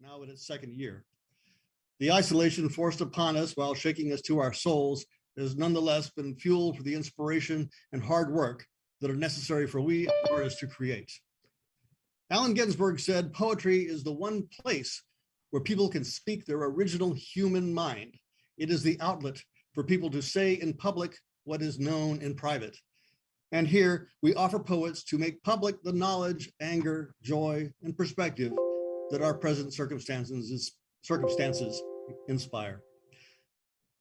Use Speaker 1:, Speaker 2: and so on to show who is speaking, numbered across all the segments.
Speaker 1: now in its second year. The isolation forced upon us while shaking us to our souls has nonetheless been fuel for the inspiration and hard work that are necessary for we artists to create. Allen Ginsberg said, poetry is the one place where people can speak their original human mind. It is the outlet for people to say in public what is known in private. And here we offer poets to make public the knowledge, anger, joy, and perspective that our present circumstances inspire.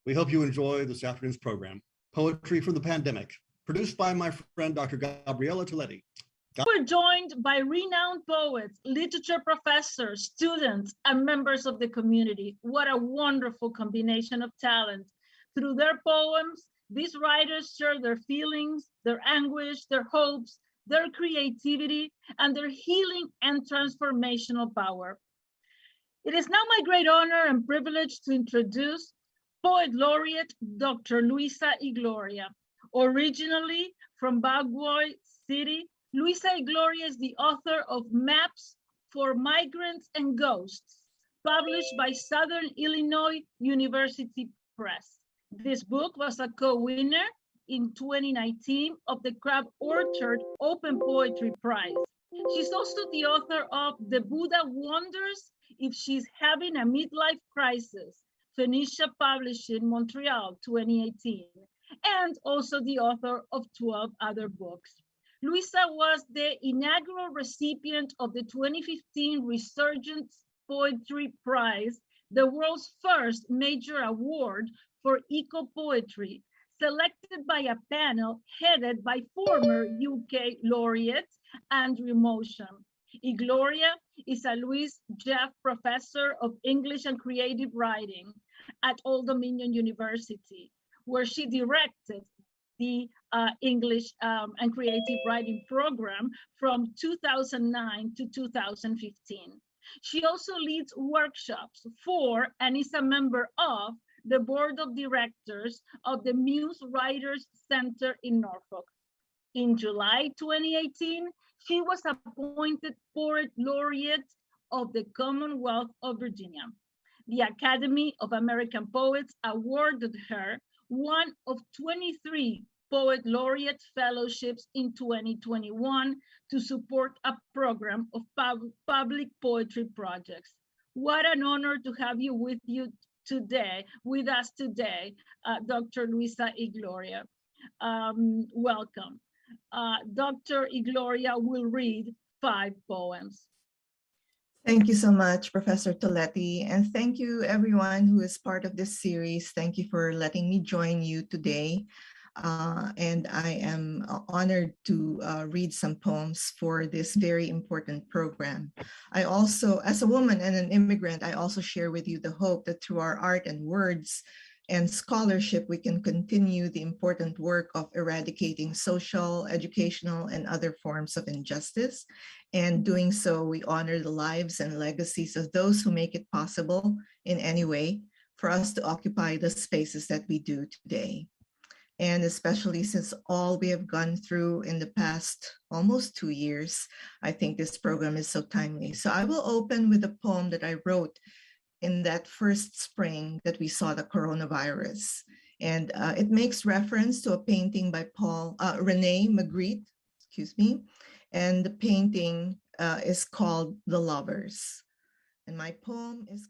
Speaker 1: We hope you enjoy this afternoon's program, Poetry from the Pandemic, produced by my friend, Dr. Gabriella Toletti.
Speaker 2: We're joined by renowned poets, literature professors, students, and members of the community. What a wonderful combination of talent. Through their poems, these writers share their feelings, their anguish, their hopes, their creativity, and their healing and transformational power. It is now my great honor and privilege to introduce Poet Laureate Dr. Luisa Y Gloria. Originally from Baguio City, Luisa Y Gloria is the author of Maps for Migrants and Ghosts, published by Southern Illinois University Press. This book was a co-winner in 2019 of the Crab Orchard Open Poetry Prize. She's also the author of The Buddha Wonders If She's Having a Midlife Crisis, Phoenicia published in Montreal, 2018, and also the author of 12 other books. Luisa was the inaugural recipient of the 2015 Resurgence Poetry Prize, the world's first major award for eco-poetry, selected by a panel headed by former UK laureate Andrew Mosham. Y Gloria is a Louis Jeff Professor of English and Creative Writing at Old Dominion University, where she directed the English and Creative Writing program from 2009 to 2015. She also leads workshops for and is a member of the board of directors of the Muse Writers Center in Norfolk. In July 2018, she was appointed Poet Laureate of the Commonwealth of Virginia. The Academy of American Poets awarded her one of 23 Poet Laureate Fellowships in 2021 to support a program of public poetry projects. What an honor to have you with us today, Dr. Luisa Y Gloria. Welcome. Dr. Y Gloria will read 5 poems.
Speaker 3: Thank you so much, Professor Toletti, and thank you everyone who is part of this series. Thank you for letting me join you today. And I am honored to read some poems for this very important program. I also, as a woman and an immigrant, I also share with you the hope that through our art and words and scholarship, we can continue the important work of eradicating social, educational, and other forms of injustice. And doing so, we honor the lives and legacies of those who make it possible in any way for us to occupy the spaces that we do today. And especially since all we have gone through in the past almost 2 years, I think this program is so timely. So I will open with a poem that I wrote in that first spring that we saw the coronavirus. And it makes reference to a painting by René Magritte, and the painting is called The Lovers. And my poem is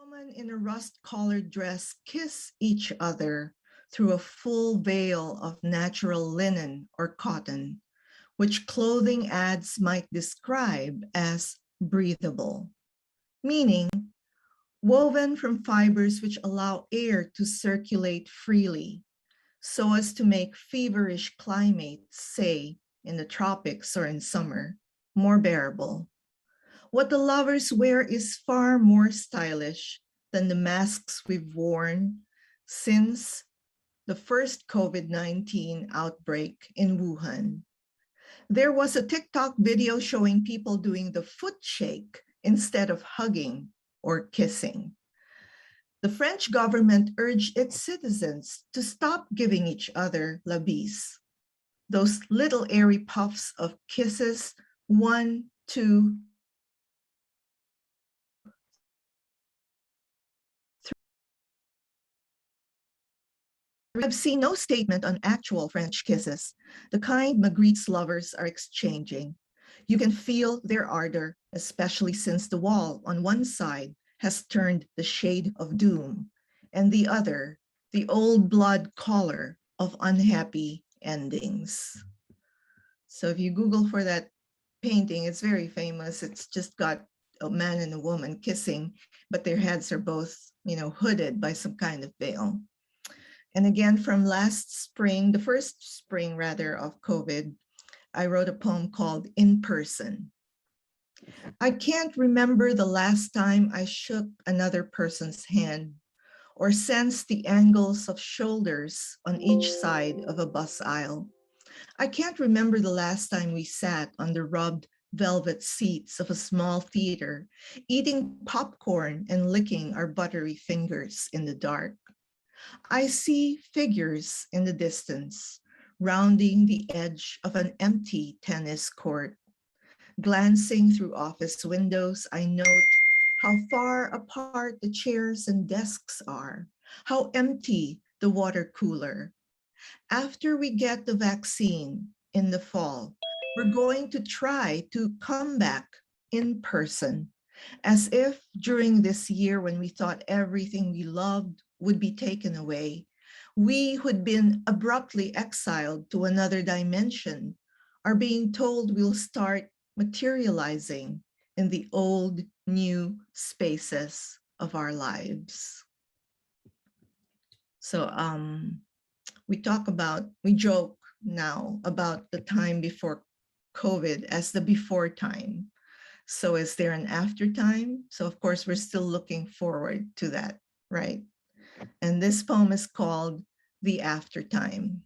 Speaker 3: Women in a rust-colored dress kiss each other through a full veil of natural linen or cotton, which clothing ads might describe as breathable, meaning woven from fibers which allow air to circulate freely so as to make feverish climates, say in the tropics or in summer, more bearable. What the lovers wear is far more stylish than the masks we've worn since the first COVID-19 outbreak in Wuhan. There was a TikTok video showing people doing the foot shake instead of hugging or kissing. The French government urged its citizens to stop giving each other la bise, those little airy puffs of kisses, 1, 2, I've seen no statement on actual French kisses, the kind Magritte's lovers are exchanging. You can feel their ardor, especially since the wall on one side has turned the shade of doom, and the other, the old blood color of unhappy endings. So if you Google for that painting, it's very famous. It's just got a man and a woman kissing, but their heads are both, hooded by some kind of veil. And again, from last spring, the first spring rather of COVID, I wrote a poem called In Person. I can't remember the last time I shook another person's hand or sensed the angles of shoulders on each side of a bus aisle. I can't remember the last time we sat on the rubbed velvet seats of a small theater, eating popcorn and licking our buttery fingers in the dark. I see figures in the distance, rounding the edge of an empty tennis court. Glancing through office windows, I note how far apart the chairs and desks are, how empty the water cooler. After we get the vaccine in the fall, we're going to try to come back in person, as if during this year when we thought everything we loved would be taken away, we who'd been abruptly exiled to another dimension are being told we'll start materializing in the old, new spaces of our lives. So we joke now about the time before COVID as the before time. So is there an after time? So of course, we're still looking forward to that, right? And this poem is called The After Time.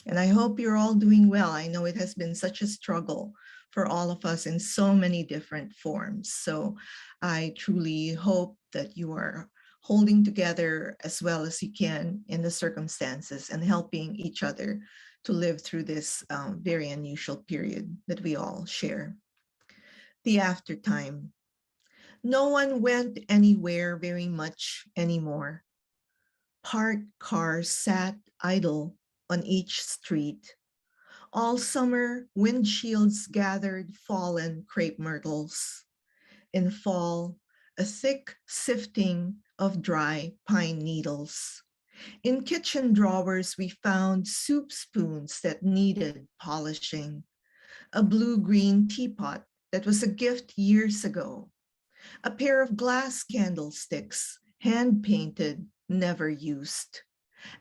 Speaker 3: And I hope you're all doing well. I know it has been such a struggle for all of us in so many different forms. So I truly hope that you are holding together as well as you can in the circumstances and helping each other to live through this very unusual period that we all share. The After Time. No one went anywhere very much anymore. Parked cars sat idle on each street. All summer, windshields gathered fallen crepe myrtles. In fall, a thick sifting of dry pine needles. In kitchen drawers, we found soup spoons that needed polishing. A blue-green teapot that was a gift years ago. A pair of glass candlesticks, hand-painted, never used.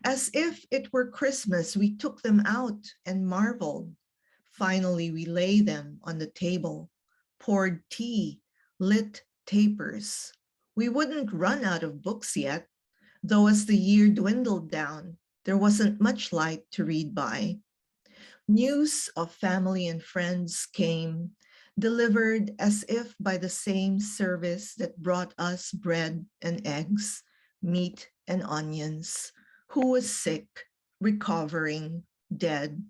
Speaker 3: As if it were Christmas, we took them out and marveled. Finally, we lay them on the table, poured tea, lit tapers. We wouldn't run out of books yet, though as the year dwindled down, there wasn't much light to read by. News of family and friends came, delivered as if by the same service that brought us bread and eggs, meat and onions, who was sick, recovering, dead.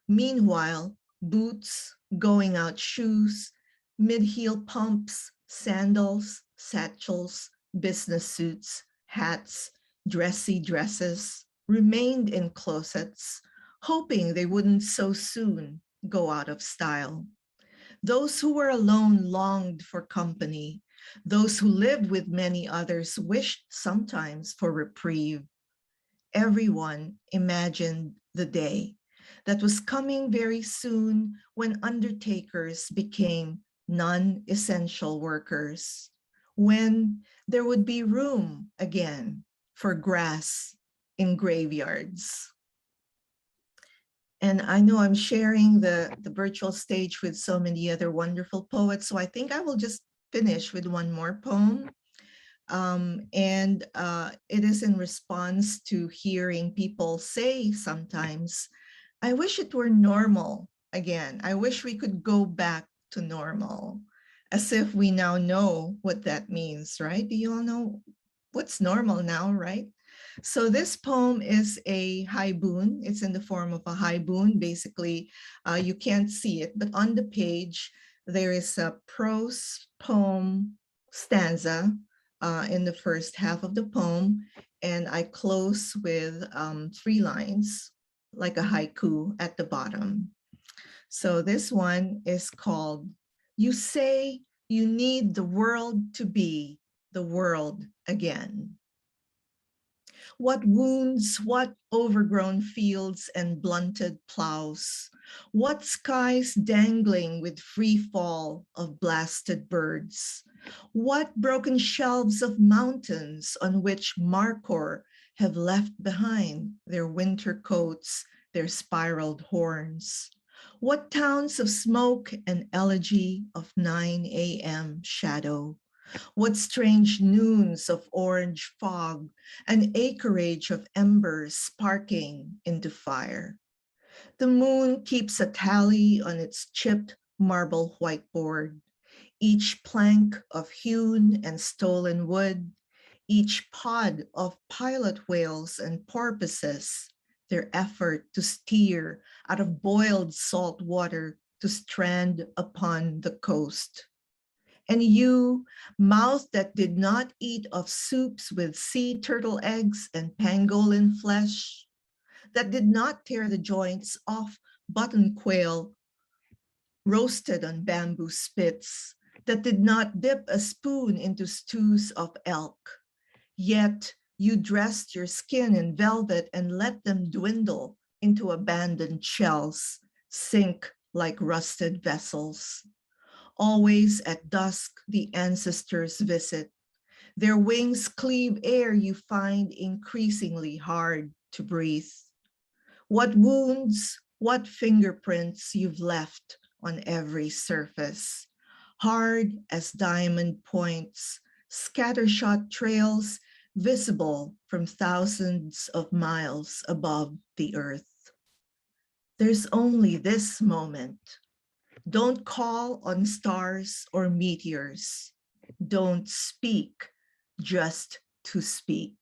Speaker 3: Meanwhile, boots, going out shoes, mid-heel pumps, sandals, satchels, business suits, hats, dressy dresses remained in closets, hoping they wouldn't so soon go out of style. Those who were alone longed for company. Those who lived with many others wished sometimes for reprieve. Everyone imagined the day that was coming very soon when undertakers became non-essential workers, when there would be room again for grass in graveyards. And I know I'm sharing the virtual stage with so many other wonderful poets, so I think I will just finish with one more poem. It is in response to hearing people say sometimes, I wish it were normal again. I wish we could go back to normal. as if we now know what that means, right? Do you all know what's normal now, right? So this poem is a haibun. It's in the form of a haibun. Basically, you can't see it, but on the page, there is a prose poem stanza in the first half of the poem, and I close with 3 lines, like a haiku at the bottom. So this one is called, "You say you need the world to be the world again. What wounds, what overgrown fields and blunted plows, what skies dangling with free fall of blasted birds, what broken shelves of mountains on which Markhor have left behind their winter coats, their spiraled horns. What towns of smoke and elegy of 9 a.m. shadow. What strange noons of orange fog, an acreage of embers sparking into fire. The moon keeps a tally on its chipped marble whiteboard. Each plank of hewn and stolen wood, each pod of pilot whales and porpoises, their effort to steer out of boiled salt water to strand upon the coast. And you, mouth that did not eat of soups with sea turtle eggs and pangolin flesh, that did not tear the joints off button quail roasted on bamboo spits, that did not dip a spoon into stews of elk. Yet you dressed your skin in velvet and let them dwindle into abandoned shells, sink like rusted vessels. Always at dusk, the ancestors visit. Their wings cleave air you find increasingly hard to breathe. What wounds, what fingerprints you've left on every surface. Hard as diamond points, scattershot trails visible from thousands of miles above the earth. There's only this moment. Don't call on stars or meteors. Don't speak just to speak.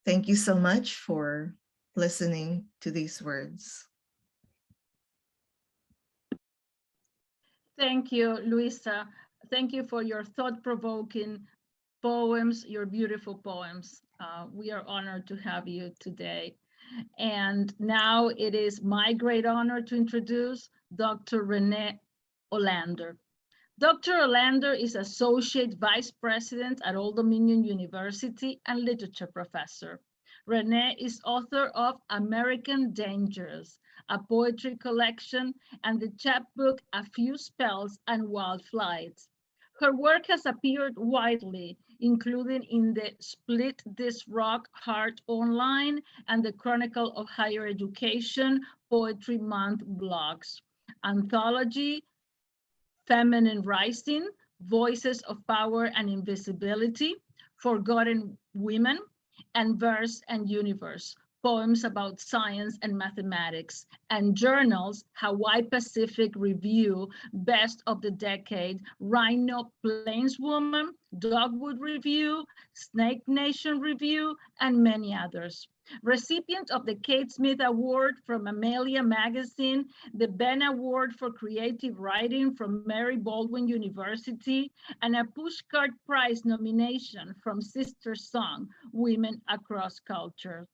Speaker 3: Thank you so much for listening to these words.
Speaker 2: Thank you, Luisa. Thank you for your thought-provoking poems, your beautiful poems. We are honored to have you today. And now it is my great honor to introduce Dr. Renee Olander. Dr. Olander is Associate Vice President at Old Dominion University and Literature Professor. Renee is author of American Dangerous, a poetry collection, and the chapbook A Few Spells and Wild Flights. Her work has appeared widely, including in the Split This Rock Heart Online and the Chronicle of Higher Education Poetry Month blogs, anthology, Feminine Rising, Voices of Power and Invisibility, Forgotten Women, and Verse and Universe, poems about science and mathematics, and journals, Hawaii Pacific Review, Best of the Decade, Rhino Plainswoman, Dogwood Review, Snake Nation Review, and many others. Recipient of the Kate Smith Award from Amelia Magazine, the Ben Award for Creative Writing from Mary Baldwin University, and a Pushcart Prize nomination from Sister Song, Women Across Culture.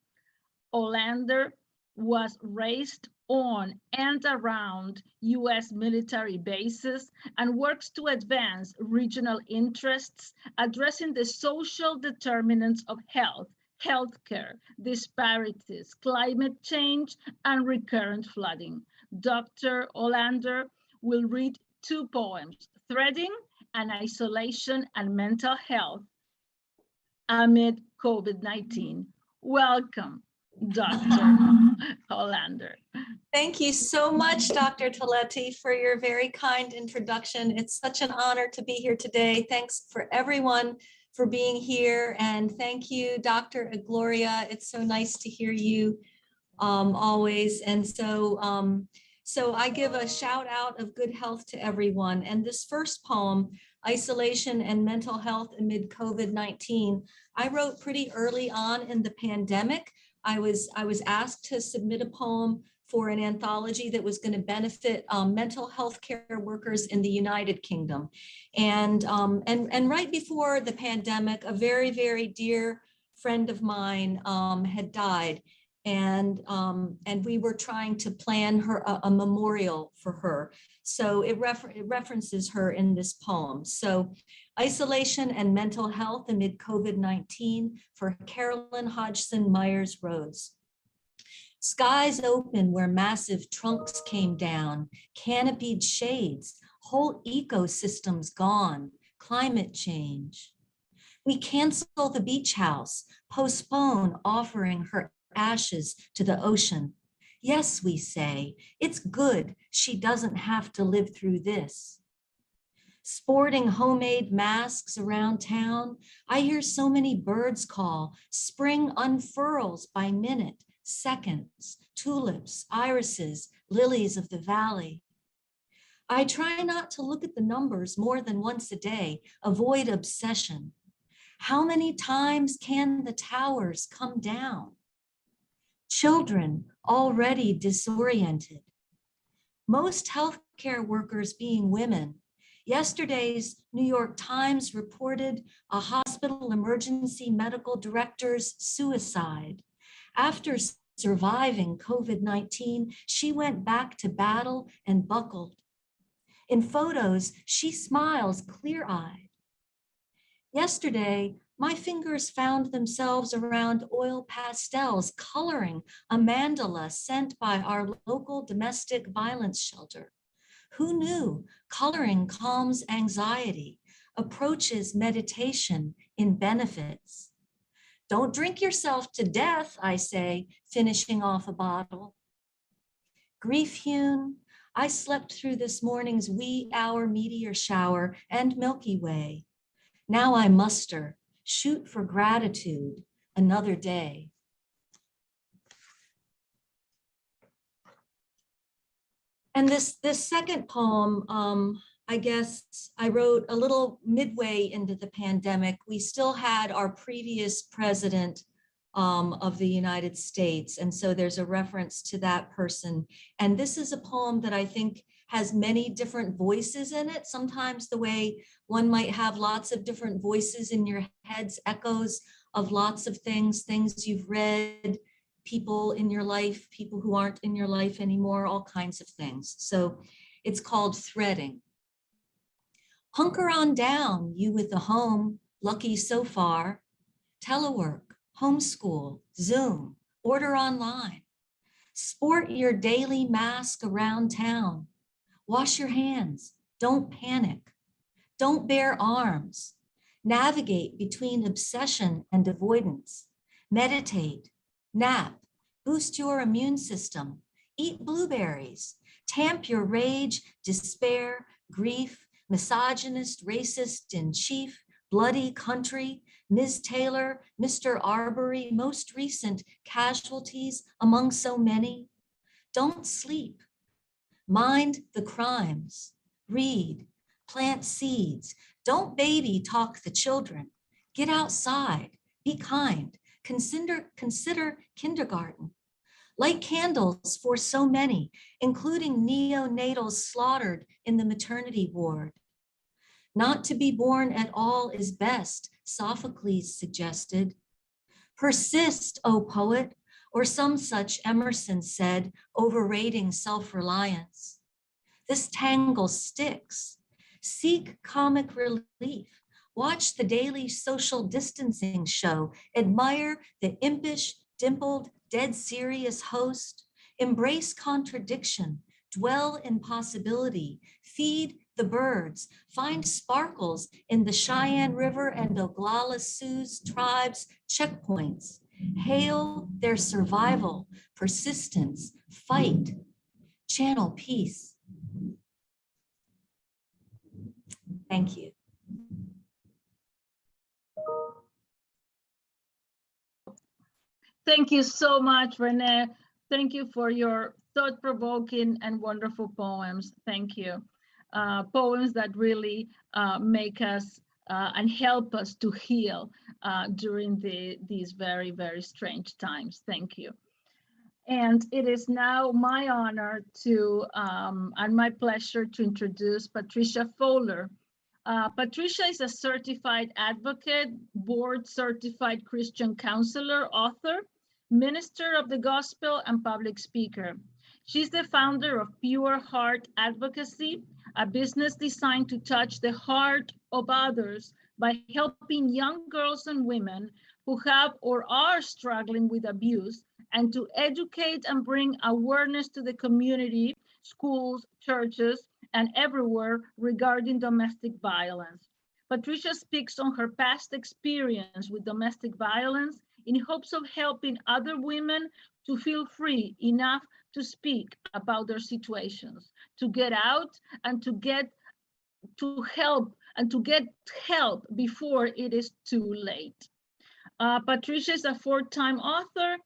Speaker 2: Olander was raised on and around U.S. military bases and works to advance regional interests, addressing the social determinants of health, healthcare, disparities, climate change, and recurrent flooding. Dr. Olander will read 2 poems, Threading and Isolation and Mental Health amid COVID-19. Welcome, Dr. Olander.
Speaker 4: Thank you so much, Dr. Toletti, for your very kind introduction. It's such an honor to be here today. Thanks for everyone for being here. And thank you, Dr. Gloria. It's so nice to hear you always. And so So I give a shout out of good health to everyone. And this first poem, Isolation and Mental Health Amid COVID-19, I wrote pretty early on in the pandemic. I was asked to submit a poem for an anthology that was going to benefit mental health care workers in the United Kingdom. And right before the pandemic, a very, very dear friend of mine had died. And we were trying to plan her a memorial for her. So it references her in this poem. So Isolation and Mental Health Amid COVID-19 for Carolyn Hodgson Myers Rhodes. Skies open where massive trunks came down, canopied shades, whole ecosystems gone, climate change. We cancel the beach house, postpone offering her ashes to the ocean. Yes, we say, it's good she doesn't have to live through this. Sporting homemade masks around town, I hear so many birds call, spring unfurls by minute, seconds, tulips, irises, lilies of the valley. I try not to look at the numbers more than once a day, avoid obsession. How many times can the towers come down? Children already disoriented. Most healthcare workers being women. Yesterday's New York Times reported a hospital emergency medical director's suicide. After surviving COVID-19, she went back to battle and buckled. In photos, she smiles clear-eyed. Yesterday, my fingers found themselves around oil pastels coloring a mandala sent by our local domestic violence shelter. Who knew coloring calms anxiety, approaches meditation in benefits? Don't drink yourself to death, I say, finishing off a bottle. Grief-hewn, I slept through this morning's wee hour meteor shower and Milky Way. Now I muster, shoot for gratitude, another day. And this second poem, I guess I wrote a little midway into the pandemic. We still had our previous president of the United States. And so there's a reference to that person. And this is a poem that I think has many different voices in it. Sometimes the way one might have lots of different voices in your heads, echoes of lots of things you've read, people in your life, people who aren't in your life anymore, all kinds of things. So it's called Threading. Hunker on down, you with the home, lucky so far. Telework, homeschool, Zoom, order online. Sport your daily mask around town. Wash your hands, don't panic. Don't bear arms. Navigate between obsession and avoidance. Meditate, nap, boost your immune system, eat blueberries, tamp your rage, despair, grief, misogynist, racist in chief, bloody country, Ms. Taylor, Mr. Arbery, most recent casualties among so many. Don't sleep. Mind the crimes. Read, plant seeds. Don't baby talk the children. Get outside, be kind. Consider kindergarten. Light candles for so many, including neonatals slaughtered in the maternity ward. Not to be born at all is best, Sophocles suggested. Persist, O poet, or some such Emerson said, overrating self-reliance. This tangle sticks. Seek comic relief. Watch the daily social distancing show. Admire the impish, dimpled, dead serious host. Embrace contradiction. Dwell in possibility. Feed the birds. Find sparkles in the Cheyenne River and Oglala Sioux tribes' checkpoints. Hail their survival, persistence, fight. Channel peace. Thank you.
Speaker 2: Thank you so much, Renee. Thank you for your thought-provoking and wonderful poems. Thank you. Poems that really make us and help us to heal during these very, very strange times. Thank you. And it is now my honor to, and my pleasure to introduce Patricia Fowler. Patricia is a certified advocate, board certified Christian counselor, author, minister of the gospel, and public speaker. She's the founder of Pure Heart Advocacy, a business designed to touch the heart of others by helping young girls and women who have or are struggling with abuse, and to educate and bring awareness to the community, schools, churches, and everywhere regarding domestic violence. Patricia speaks on her past experience with domestic violence in hopes of helping other women to feel free enough to speak about their situations, to get out and to get help before it is too late. Patricia is a four-time author.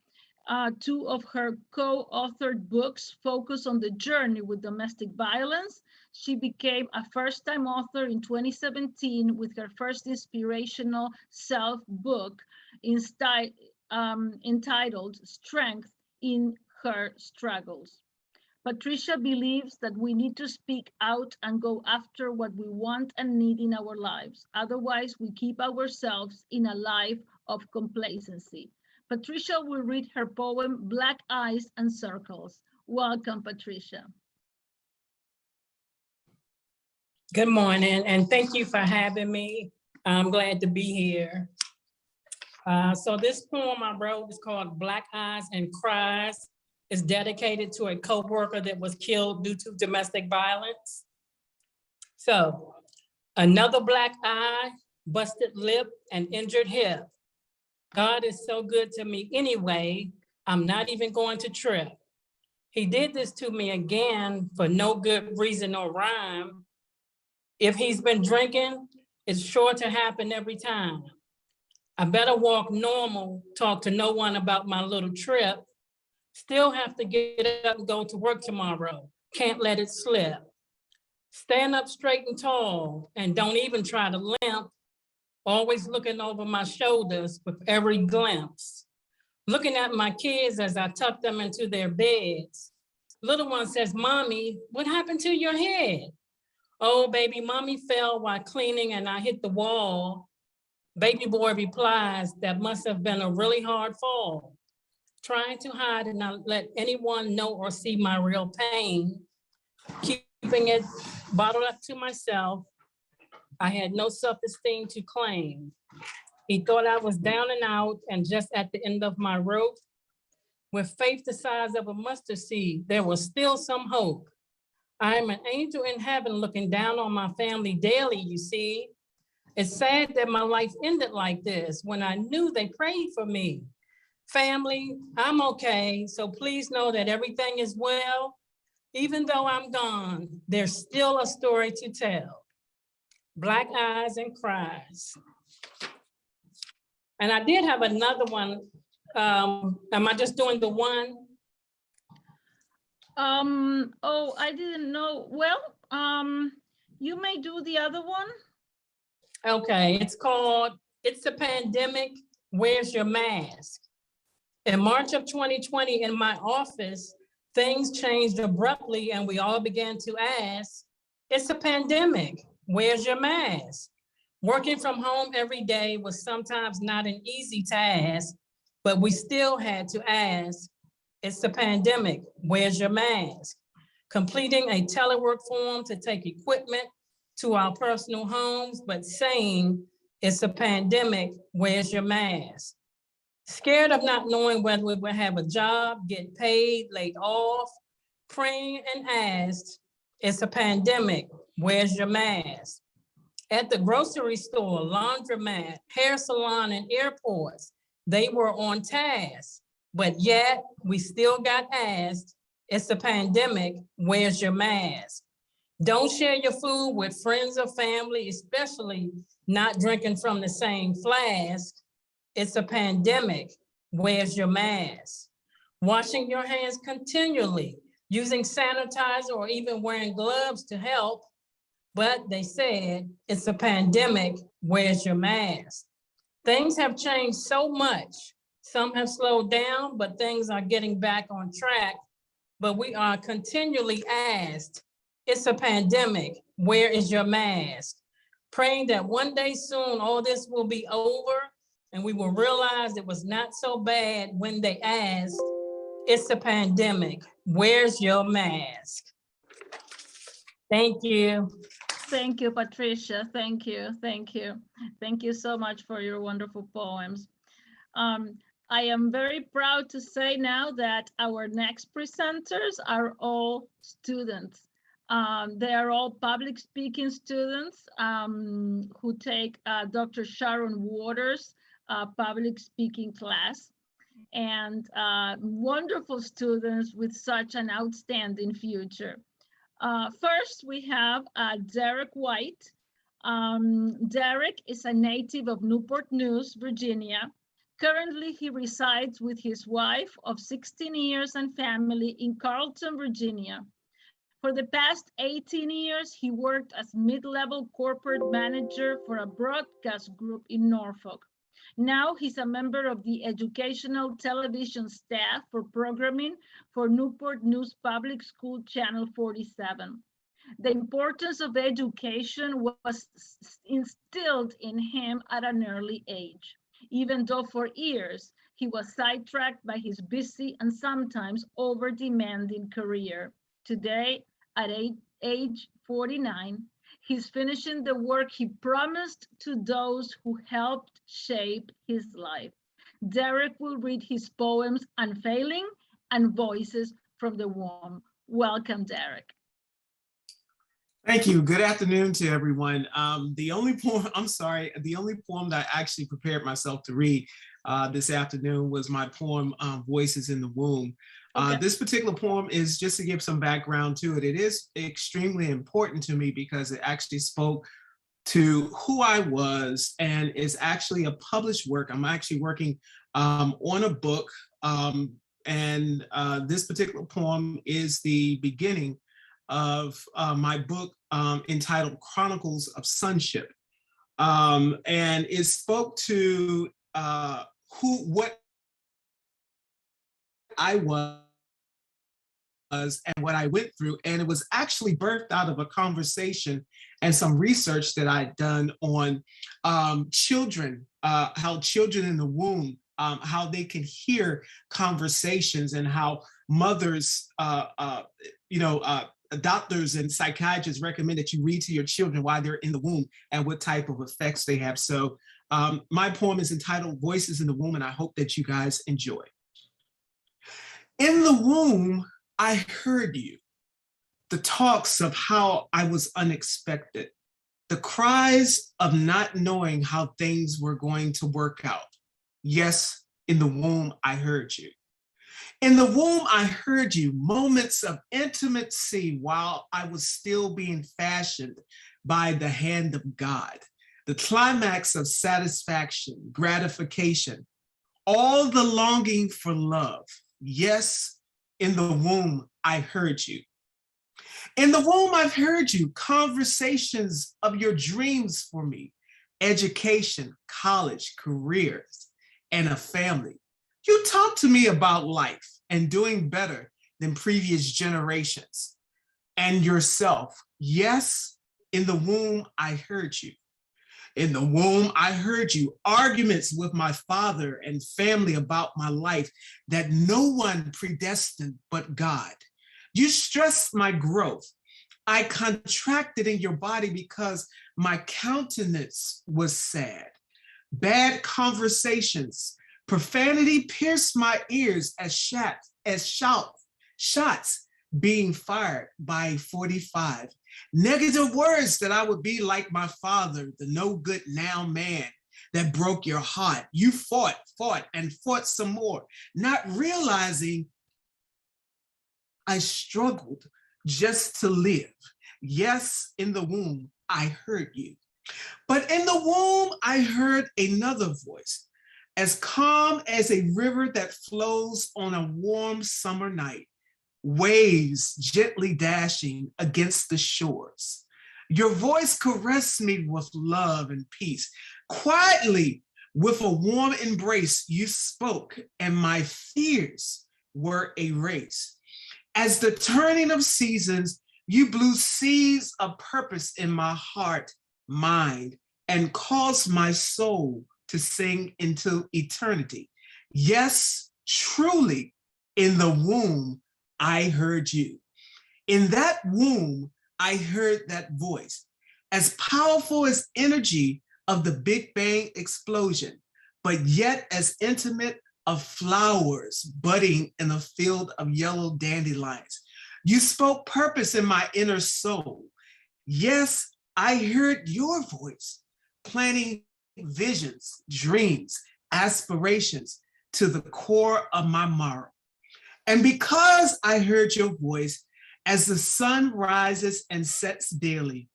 Speaker 2: Two of her co-authored books focus on the journey with domestic violence. She became a first-time author in 2017 with her first inspirational self-book entitled Strength in Her Struggles. Patricia believes that we need to speak out and go after what we want and need in our lives. Otherwise, we keep ourselves in a life of complacency. Patricia will read her poem, Black Eyes and Circles. Welcome, Patricia.
Speaker 5: Good morning, and thank you for having me. I'm glad to be here. So this poem I wrote is called Black Eyes and Cries. It's dedicated to a coworker that was killed due to domestic violence. So, another black eye, busted lip, and injured hip. God is so good to me anyway, I'm not even going to trip. He did this to me again for no good reason or rhyme. If he's been drinking, it's sure to happen every time. I better walk normal, talk to no one about my little trip. Still have to get up and go to work tomorrow. Can't let it slip. Stand up straight and tall and don't even try to limp. Always looking over my shoulders with every glimpse. Looking at my kids as I tuck them into their beds. Little one says, Mommy, what happened to your head? Oh, baby, Mommy fell while cleaning and I hit the wall. Baby boy replies, that must have been a really hard fall. Trying to hide and not let anyone know or see my real pain. Keeping it bottled up to myself. I had no self-esteem to claim. He thought I was down and out and just at the end of my rope. With faith the size of a mustard seed, there was still some hope. I am an angel in heaven looking down on my family daily, you see. It's sad that my life ended like this when I knew they prayed for me. Family, I'm okay, so please know that everything is well. Even though I'm gone, there's still a story to tell. Black Eyes and Cries. And I did have another one. Am I just doing the one?
Speaker 2: Oh, I didn't know. Well, you may do the other one.
Speaker 5: Okay, it's called It's a Pandemic, Where's Your Mask? In March of 2020 in my office, things changed abruptly and we all began to ask, it's a pandemic, where's your mask? Working from home every day was sometimes not an easy task, but we still had to ask, it's a pandemic, where's your mask? Completing a telework form to take equipment to our personal homes, but saying, it's a pandemic, where's your mask? Scared of not knowing whether we would have a job, get paid, laid off, praying and asked, it's a pandemic, where's your mask? At the grocery store, laundromat, hair salon, and airports, they were on task, but yet we still got asked, it's a pandemic, where's your mask? Don't share your food with friends or family, especially not drinking from the same flask. It's a pandemic, where's your mask? Washing your hands continually, using sanitizer or even wearing gloves to help. But they said, it's a pandemic, where's your mask? Things have changed so much. Some have slowed down, but things are getting back on track. But we are continually asked, it's a pandemic, where is your mask? Praying that one day soon all this will be over and we will realize it was not so bad when they asked, it's a pandemic, where's your mask? Thank you.
Speaker 2: Thank you, Patricia. Thank you. Thank you. Thank you so much for your wonderful poems. I am very proud to say now that our next presenters are all students. They are all public speaking students who take Dr. Sharon Waters' public speaking class, and wonderful students with such an outstanding future. First, we have Derek White. Derek is a native of Newport News, Virginia. Currently, he resides with his wife of 16 years and family in Carlton, Virginia. For the past 18 years, he worked as mid-level corporate manager for a broadcast group in Norfolk. Now he's a member of the educational television staff for programming for Newport News Public School Channel 47. The importance of education was instilled in him at an early age, even though for years he was sidetracked by his busy and sometimes over-demanding career. Today, at age 49, he's finishing the work he promised to those who helped shape his life. Derek will read his poems, Unfailing and Voices from the Womb. Welcome, Derek.
Speaker 6: Thank you. Good afternoon to everyone. The only poem that I actually prepared myself to read this afternoon was my poem, Voices in the Womb.
Speaker 2: Okay.
Speaker 6: This particular poem is just to give some background to it. It is extremely important to me because it actually spoke to who I was, and is actually a published work. I'm actually working on a book, and this particular poem is the beginning of my book entitled Chronicles of Sonship. And it spoke to what I was and what I went through. And it was actually birthed out of a conversation and some research that I'd done on children, how children in the womb, how they can hear conversations, and how mothers, doctors and psychiatrists recommend that you read to your children while they're in the womb and what type of effects they have. So my poem is entitled Voices in the Womb, and I hope that you guys enjoy. In the womb, I heard you, the talks of how I was unexpected, the cries of not knowing how things were going to work out. Yes, in the womb, I heard you. In the womb, I heard you, moments of intimacy while I was still being fashioned by the hand of God, the climax of satisfaction, gratification, all the longing for love. Yes, in the womb, I heard you. In the womb, I've heard you, conversations of your dreams for me, education, college, careers, and a family. You talk to me about life and doing better than previous generations and yourself. Yes, in the womb, I heard you. In the womb, I heard you, arguments with my father and family about my life that no one predestined but God. You stressed my growth. I contracted in your body because my countenance was sad. Bad conversations, profanity pierced my ears as shots being fired by 45. Negative words that I would be like my father, the no good now man that broke your heart. You fought and fought some more, not realizing I struggled just to live. Yes, in the womb, I heard you. But in the womb, I heard another voice, as calm as a river that flows on a warm summer night. waves gently dashing against the shores. Your voice caressed me with love and peace. Quietly, with a warm embrace, you spoke, and my fears were erased. As the turning of seasons, you blew seeds of purpose in my heart, mind, and caused my soul to sing into eternity. Yes, truly, in the womb, I heard you. In that womb, I heard that voice, as powerful as energy of the Big Bang explosion, but yet as intimate of flowers budding in a field of yellow dandelions. You spoke purpose in my inner soul. Yes, I heard your voice, planting visions, dreams, aspirations to the core of my marrow. And because I heard your voice, as the sun rises and sets daily,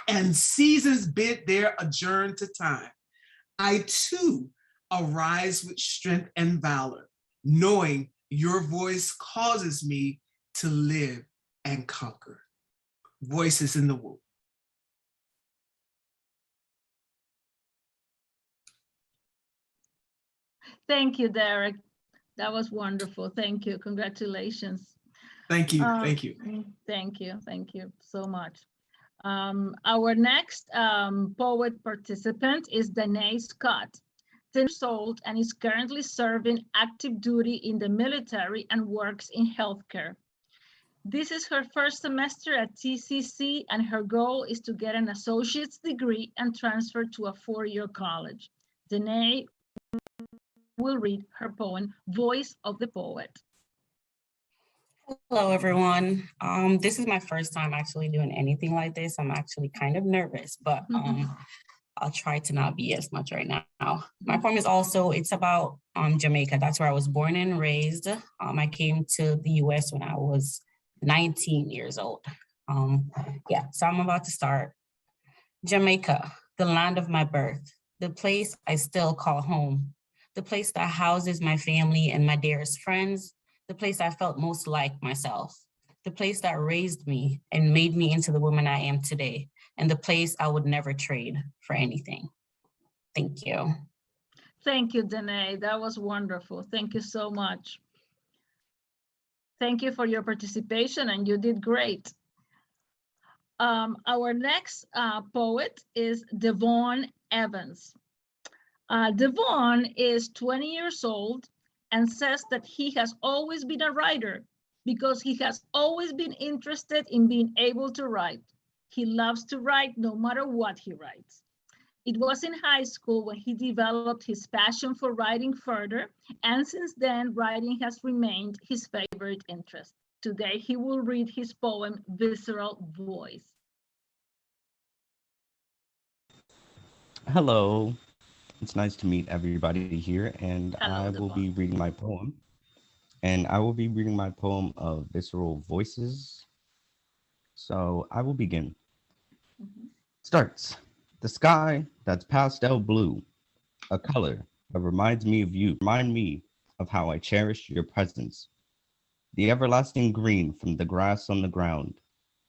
Speaker 6: and seasons bid their adjourn to time, I too arise with strength and valor, knowing your voice causes me to live and conquer. Voices in the womb.
Speaker 2: Thank you, Derek. That was wonderful. Thank you. Congratulations.
Speaker 6: Thank you. Thank you.
Speaker 2: Thank you. Thank you so much. Our next poet participant is Danae Scott, 10 years old, and is currently serving active duty in the military and works in healthcare. This is her first semester at TCC, and her goal is to get an associate's degree and transfer to a 4-year college. Danae will read her poem, Voice of the Poet.
Speaker 7: Hello, everyone. This is my first time actually doing anything like this. I'm actually kind of nervous, but I'll try to not be as much right now. My poem is also, it's about Jamaica. That's where I was born and raised. I came to the US when I was 19 years old. So I'm about to start. Jamaica, the land of my birth, the place I still call home, the place that houses my family and my dearest friends, the place I felt most like myself, the place that raised me and made me into the woman I am today, and the place I would never trade for anything. Thank you.
Speaker 2: Thank you, Danae. That was wonderful. Thank you so much. Thank you for your participation, and you did great. Our next poet is Devon Evans. Devon is 20 years old and says that he has always been a writer because he has always been interested in being able to write. He loves to write no matter what he writes. It was in high school when he developed his passion for writing further, and since then, writing has remained his favorite interest. Today, he will read his poem, Visceral Voice.
Speaker 8: Hello, it's nice to meet everybody here, and
Speaker 2: Hello,
Speaker 8: I will be reading my poem. And I will be reading my poem of Visceral Voices. So I will begin. Starts. The sky that's pastel blue, a color that reminds me of you. Remind me of how I cherish your presence. The everlasting green from the grass on the ground,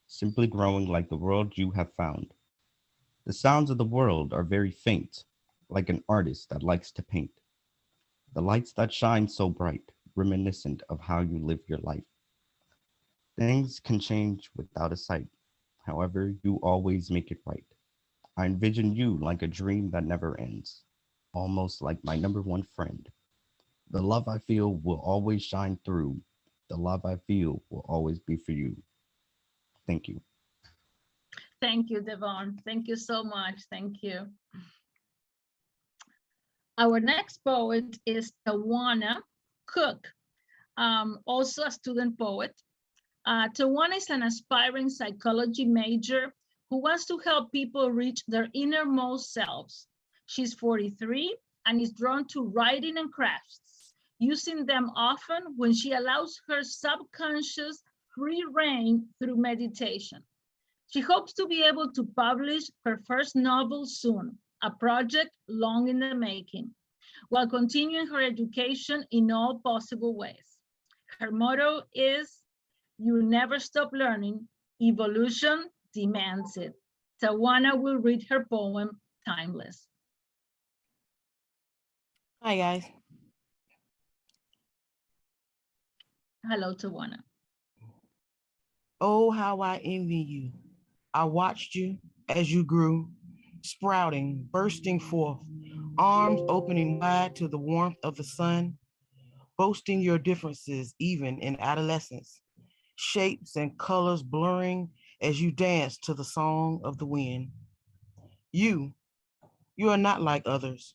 Speaker 8: simply growing like the world you have found. The sounds of the world are very faint, like an artist that likes to paint. The lights that shine so bright, reminiscent of how you live your life. Things can change without a sight. However, you always make it right. I envision you like a dream that never ends, almost like my number one friend. The love I feel will always shine through. The love I feel will always be for you. Thank you.
Speaker 2: Thank you, Devon. Thank you so much. Thank you. Our next poet is Tawana Cook, also a student poet. Tawana is an aspiring psychology major who wants to help people reach their innermost selves. She's 43 and is drawn to writing and crafts, using them often when she allows her subconscious free rein through meditation. She hopes to be able to publish her first novel soon, a project long in the making, while continuing her education in all possible ways. Her motto is, You never stop learning. Evolution demands it. Tawana will read her poem, Timeless.
Speaker 9: Hi, guys.
Speaker 2: Hello, Tawana.
Speaker 9: Oh, how I envy you. I watched you as you grew, sprouting, bursting forth, arms opening wide to the warmth of the sun, boasting your differences even in adolescence, shapes and colors blurring as you dance to the song of the wind. You are not like others.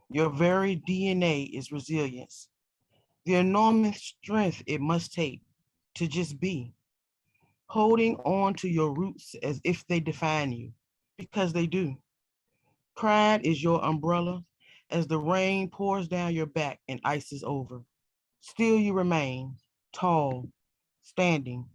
Speaker 9: Your very DNA is resilience. The enormous strength it must take to just be, holding on to your roots as if they define you, because they do. Pride is your umbrella as the rain pours down your back and ices over. Still you remain tall, standing,